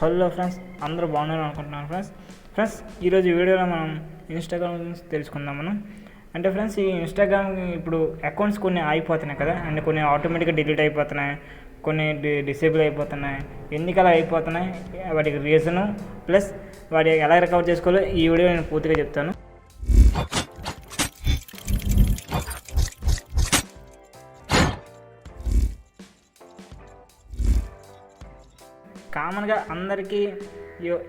Hello friends, అందరూ బాగున్నారు అనుకుంటున్నాను. ఫ్రెండ్స్ ఈరోజు వీడియోలో మనం ఇన్స్టాగ్రామ్ గురించి తెలుసుకుందాం. అంటే ఫ్రెండ్స్, ఈ ఇన్స్టాగ్రామ్ ఇప్పుడు అకౌంట్స్ కొన్ని ఆగిపోతున్నాయి కదా, అండ్ కొన్ని ఆటోమేటిక్గా డిలీట్ అయిపోతున్నాయి, కొన్ని డిసేబుల్ అయిపోతున్నాయి. ఎందుకు అలా అయిపోతున్నాయి, వాటికి రీజను ప్లస్ వాటి ఎలా రికవర్ చేసుకోవాలో ఈ వీడియో నేను పూర్తిగా చెప్తాను. కామన్గా అందరికీ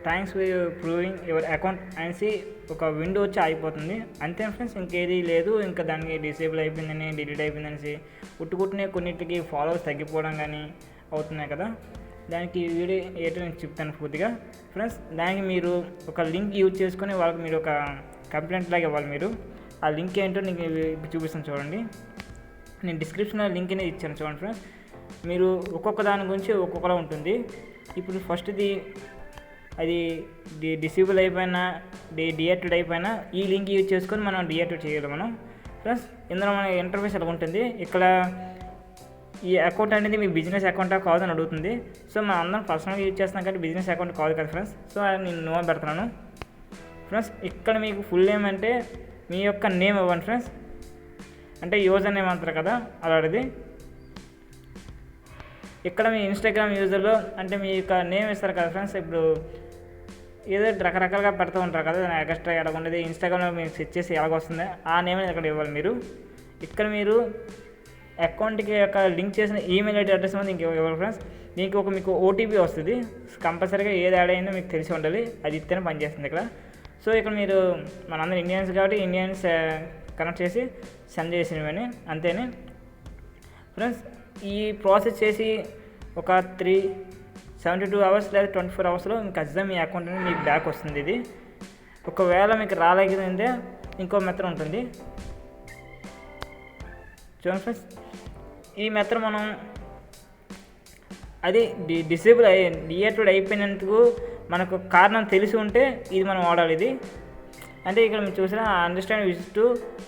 thanks for proving your account అనేసి ఒక విండో వచ్చి ఆగిపోతుంది అంతే ఫ్రెండ్స్. ఇంకేది లేదు, ఇంకా దానికి డిసేబుల్ అయిపోయిందని డిలీట్ అయిపోయిందనేసి పుట్టుకుట్టునే కొన్నిటికి ఫాలోవర్స్ తగ్గిపోవడం కానీ అవుతున్నాయి కదా. దానికి వీడియో ఏంటో నేను చెప్తాను పూర్తిగా. ఫ్రెండ్స్, దానికి మీరు ఒక లింక్ యూజ్ చేసుకొని వాళ్ళకి మీరు ఒక కంప్లైంట్ లాగా ఇవ్వాలి. మీరు ఆ లింక్ ఏంటో నీకు చూపిస్తాను చూడండి. నేను డిస్క్రిప్షన్లో లింక్ అనేది ఇచ్చాను చూడండి ఫ్రెండ్స్. మీరు ఒక్కొక్క దాని గురించి ఒక్కొక్కలా ఉంటుంది. ఇప్పుడు ఫస్ట్ది అది డిసేబుల్ అయిపోయినా డియాక్టివేట్ అయిపోయినా ఈ లింక్ యూజ్ చేసుకొని మనం డియాక్టివేట్ చేయాలి మనం. ప్లస్ ఇందులో మన ఇంటర్ఫేస్ ఎలా ఉంటుంది, ఇక్కడ ఈ అకౌంట్ అనేది మీ బిజినెస్ అకౌంటా కాదని అడుగుతుంది. సో మనం అందరం పర్సనల్గా యూజ్ చేస్తున్నాం కానీ బిజినెస్ అకౌంట్ కాదు కదా ఫ్రెండ్స్. సో నేను నో పెడుతున్నాను ఫ్రెండ్స్. ఇక్కడ మీకు ఫుల్ నేమ్ అంటే మీ యొక్క నేమ్ ఇవ్వండి ఫ్రెండ్స్. అంటే యూజర్ నేమ్ అంటారు కదా అలాంటిది. ఇక్కడ మీ ఇన్స్టాగ్రామ్ యూజర్లో అంటే మీ యొక్క నేమ్ ఇస్తారు కదా ఫ్రెండ్స్. ఇప్పుడు ఏదో రకరకాలుగా పెడుతూ ఉంటారు కదా, ఎక్స్ట్రా ఎలాగ ఉండేది ఇన్స్టాగ్రామ్లో మీరు సెట్ చేసి ఎలాగొస్తుంది ఆ నేమ్ ఇక్కడ ఇవ్వాలి మీరు. ఇక్కడ మీరు అకౌంట్కి యొక్క లింక్ చేసిన ఈమెయిల్ ఐడి అడ్రస్ మీద ఇంక ఇవ్వాలి ఫ్రెండ్స్. దీనికి మీకు ఓటీపీ వస్తుంది. కంపల్సరీగా ఏది యాడ్ అయిందో మీకు తెలిసి ఉండాలి, అది ఇస్తేనే పనిచేస్తుంది ఇక్కడ. సో ఇక్కడ మీరు మనందరం ఇండియన్స్ కాబట్టి ఇండియన్స్ కనెక్ట్ చేసి సెండ్ చేసినవని అంతేనే ఫ్రెండ్స్. ఈ ప్రాసెస్ చేసి ఒక 72 అవర్స్ లేదా 24 అవర్స్లో మీకు ఖచ్చితంగా మీ అకౌంట్ అనేది మీకు బ్యాక్ వస్తుంది. ఇది ఒకవేళ మీకు రాలేదంటే ఇంకో మెథడ్ ఉంటుంది చూడండి ఫ్రెండ్స్. ఈ మెథడ్ మనం అది డియాక్టివేట్ అయిపోయినందుకు మనకు కారణం తెలిసి ఉంటే ఇది మనం వాడాలి. ఇది అంటే ఇక్కడ మీరు చూసినా అండర్స్టాండ్ విష్ టు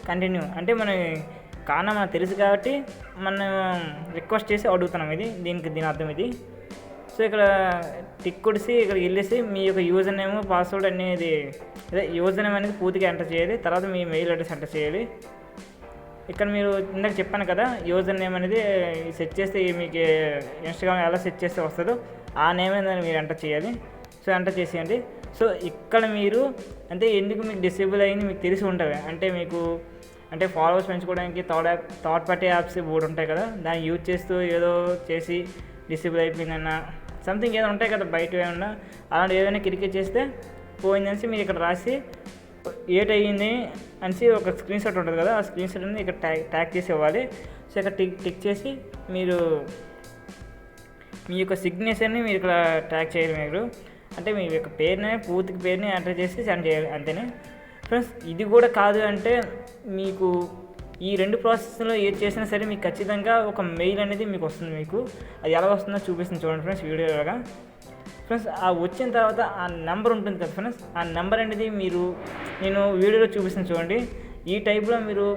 కంటిన్యూ అంటే మనం కారణం మనకు తెలుసు కాబట్టి మనం రిక్వెస్ట్ చేసి అడుగుతున్నాం. దీని అర్థం ఇది. సో ఇక్కడ టిక్ కొడిసి ఇక్కడ వెళ్ళేసి మీ యొక్క యూజర్ నేమ్ పాస్వర్డ్ అనేది అదే యూజర్ నేమ్ అనేది పూర్తిగా ఎంటర్ చేయాలి. తర్వాత మీ మెయిల్ అడ్రస్ ఎంటర్ చేయాలి. ఇక్కడ మీరు ఇందాక చెప్పాను కదా, యూజర్ నేమ్ అనేది సెట్ చేస్తే మీకు ఇన్స్టాగ్రామ్ ఎలా సెట్ చేస్తే వస్తుందో ఆ నేమ్ అనేది మీరు ఎంటర్ చేయాలి. సో ఎంటర్ చేసేయండి. సో ఇక్కడ మీరు అంటే ఎందుకు మీకు డిసేబుల్ అయ్యింది మీకు తెలిసి ఉంటుంది. అంటే మీకు అంటే ఫాలోవర్స్ పెంచుకోవడానికి థర్డ్ పార్టీ యాప్స్ బోర్డు ఉంటాయి కదా, దాన్ని యూజ్ చేస్తూ ఏదో చేసి డిసేబుల్ అయిపోయిందన్న సంథింగ్ ఏదో ఉంటాయి కదా బయట ఏమన్నా అలాంటి ఏదైనా క్రికెట్ చేస్తే పోయిందనేసి మీరు ఇక్కడ రాసి ఏటయ్యింది అనేసి ఒక స్క్రీన్ షాట్ ఉంటుంది కదా, ఆ స్క్రీన్ షాట్ అనేది ఇక్కడ ట్యాగ్ చేసి ఇవ్వాలి. సో ఇక్కడ టిక్ చేసి మీరు మీ యొక్క సిగ్నేచర్ని మీరు ఇక్కడ ట్యాగ్ చేయాలి. మీరు అంటే మీ యొక్క పూర్తి పేరుని ఎంటర్ చేసి సెండ్ చేయాలి అంతేనే ఫ్రెండ్స్. ఇది కూడా కాదు అంటే మీకు ఈ రెండు ప్రాసెస్లో ఏది చేసినా సరే మీకు ఖచ్చితంగా ఒక మెయిల్ అనేది మీకు వస్తుంది. మీకు అది ఎలా వస్తుందో చూపిస్తుంది చూడండి ఫ్రెండ్స్ వీడియోలాగా. ఫ్రెండ్స్ ఆ వచ్చిన తర్వాత ఆ నెంబర్ ఉంటుంది కదా ఫ్రెండ్స్, ఆ నెంబర్ అనేది నేను వీడియోలో చూపిస్తాను చూడండి. ఈ టైప్లో మీరు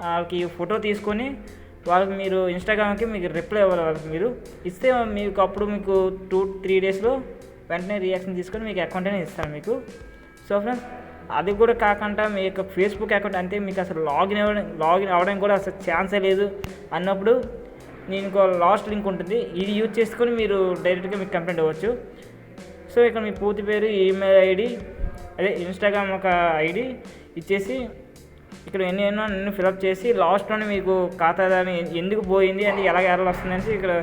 వాళ్ళకి ఫోటో తీసుకొని వాళ్ళకి మీరు ఇన్స్టాగ్రామ్కి మీకు రిప్లై ఇవ్వాలి. వాళ్ళకి మీరు ఇస్తే మీకు అప్పుడు మీకు 2-3 డేస్లో వెంటనే రియాక్షన్ తీసుకొని మీకు అకౌంట్ అనేది ఇస్తాను మీకు. సో ఫ్రెండ్స్, అది కూడా కాకుండా మీ యొక్క ఫేస్బుక్ అకౌంట్ అంతే మీకు అసలు లాగిన్ అవ్వడానికి కూడా అసలు ఛాన్సే లేదు అన్నప్పుడు నేను ఇంకో లాస్ట్ లింక్ ఉంటుంది, ఇది యూజ్ చేసుకొని మీరు డైరెక్ట్గా మీకు కంప్లైంట్ అవ్వచ్చు. సో ఇక్కడ మీ పూర్తి పేరు, ఈమెయిల్ ఐడి, అదే ఇన్స్టాగ్రామ్ ఒక ఐడి ఇచ్చేసి ఇక్కడ ఎన్నో ఫిలప్ చేసి లాస్ట్లోనే మీకు ఖాతాదారుని ఎందుకు పోయింది అంటే ఎలాగ ఎర్రర్ వస్తుందని ఇక్కడ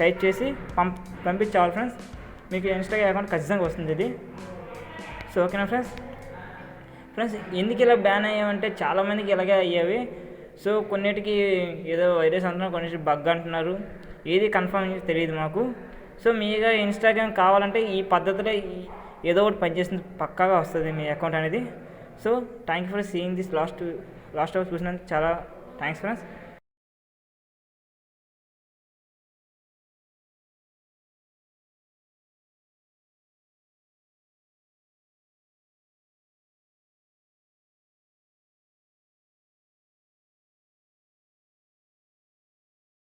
టైప్ చేసి పంపించాలి ఫ్రెండ్స్. మీకు ఇన్స్టాగ్రామ్ అకౌంట్ ఖచ్చితంగా వస్తుంది ఇది. సో ఓకేనా ఫ్రెండ్స్. ఎందుకు ఇలా బ్యాన్ అయ్యామంటే చాలామందికి ఇలాగే అయ్యేవి. సో కొన్నిటికి ఏదో వైరస్ అంటున్నారు, కొన్నిటికి బగ్ అంటున్నారు, ఏది కన్ఫర్మ్ తెలియదు మాకు. సో మీగా ఇన్స్టాగ్రామ్ కావాలంటే ఈ పద్ధతిలో ఏదో ఒకటి పనిచేస్తుంది, పక్కాగా వస్తుంది మీ అకౌంట్ అనేది. So thank you for seeing this last hour చూసినందుకు చాలా థ్యాంక్స్ ఫ్రెండ్స్.